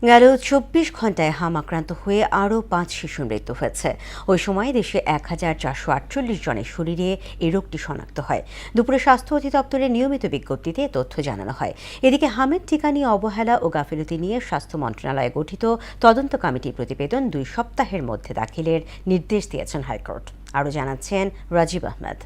গেল ২৪ ঘন্টায় হাম আক্রান্ত হয়ে আরও ৫ শিশুর মৃত্যু হয়েছে। ওই সময় দেশে ১,৪৪৮ জনের শরীরে এই রোগটি শনাক্ত হয়। দুপুরে স্বাস্থ্য অধিদপ্তরের নিয়মিত বিজ্ঞপ্তিতে তথ্য জানানো হয়। এদিকে হামের টিকা নিয়ে অবহেলা ও গাফিলতি নিয়ে স্বাস্থ্য মন্ত্রণালয়ে গঠিত তদন্ত কমিটির প্রতিবেদন ২ সপ্তাহের মধ্যে দাখিলের নির্দেশ দিয়েছেন হাইকোর্ট। আরও জানাচ্ছেন রাজীব আহমেদ।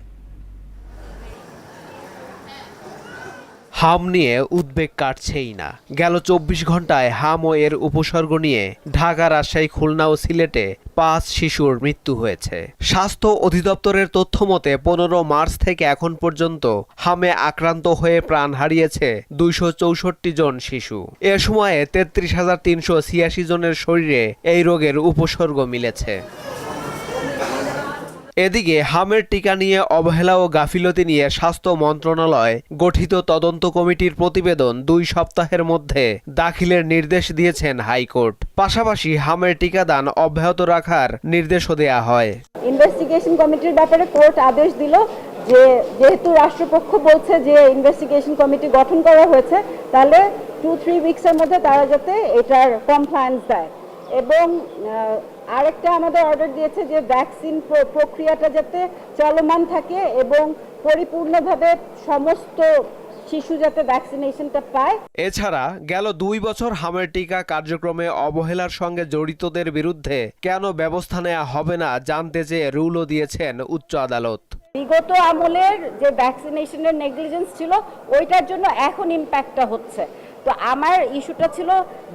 হাম নিয়ে উদ্বেগ কাটছেই না। গেল ২৪ ঘন্টায় হাম ও এর উপসর্গ নিয়ে ঢাকা, রাজশাহী, খুলনা ও সিলেটে ৫ শিশুর মৃত্যু হয়েছে। স্বাস্থ্য অধিদপ্তরের তথ্য মতে ১৫ মার্চ থেকে এখন পর্যন্ত হামে আক্রান্ত হয়ে প্রাণ হারিয়েছে ২৬৪ জন শিশু। এ সময়ে ৩৩,৩৮৬ জনের শরীরে এই রোগের উপসর্গ মিলেছে। এদিকে হামের টিকা নিয়ে অবহেলা ও গাফিলতি নিয়ে স্বাস্থ্য মন্ত্রণালয় গঠিত তদন্ত কমিটির প্রতিবেদন ২ সপ্তাহের মধ্যে দাখিলের নির্দেশ দিয়েছেন হাইকোর্ট। পাশাপাশি হামের টিকাদান অব্যাহত রাখার নির্দেশও দেয়া হয়। ইনভেস্টিগেশন কমিটির ব্যাপারে কোর্ট আদেশ দিল যে যেহেতু রাষ্ট্রপক্ষ বলছে যে ইনভেস্টিগেশন কমিটি গঠন করা হয়েছে, তাহলে 2-3 উইকসের মধ্যে তারা যাতে এটার কমপ্লায়েন্স দেয়। এবং আরেকটা আমাদের অর্ডার দিয়েছে যে ভ্যাকসিন প্রক্রিয়াটা যাতে চলমান থাকে এবং পরিপূর্ণভাবে সমস্ত শিশু যাতে ভ্যাকসিনেশনটা পায়। এছাড়া গেল ২ বছর হামের টিকা কার্যক্রমে অবহেলার সঙ্গে জড়িতদের বিরুদ্ধে কেন ব্যবস্থা নেওয়া হবে না জানতে চেয়ে রুলও দিয়েছেন উচ্চ আদালত। বিগত আমলের যে ভ্যাকসিনেশনের নেগলিজেন্স ছিল, ওইটার জন্য এখন ইম্প্যাক্টটা হচ্ছে। তো আমার ইস্যুটা ছিল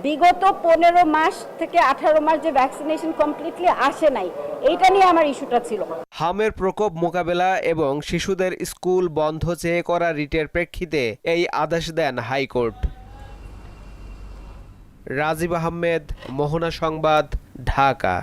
বিগত ১৫ মাস থেকে ১৮ মাস যে ভ্যাকসিনেশন কমপ্লিটলি আসে নাই, এইটা নিয়ে আমার ইস্যুটা ছিল। হামের প্রকোপ মোকাবেলা এবং শিশুদের স্কুল বন্ধ চেয়ে করা রিটের প্রেক্ষিতে এই আদেশ দেন হাইকোর্ট। রাজীব আহমেদ, মোহনা সংবাদ, ঢাকা।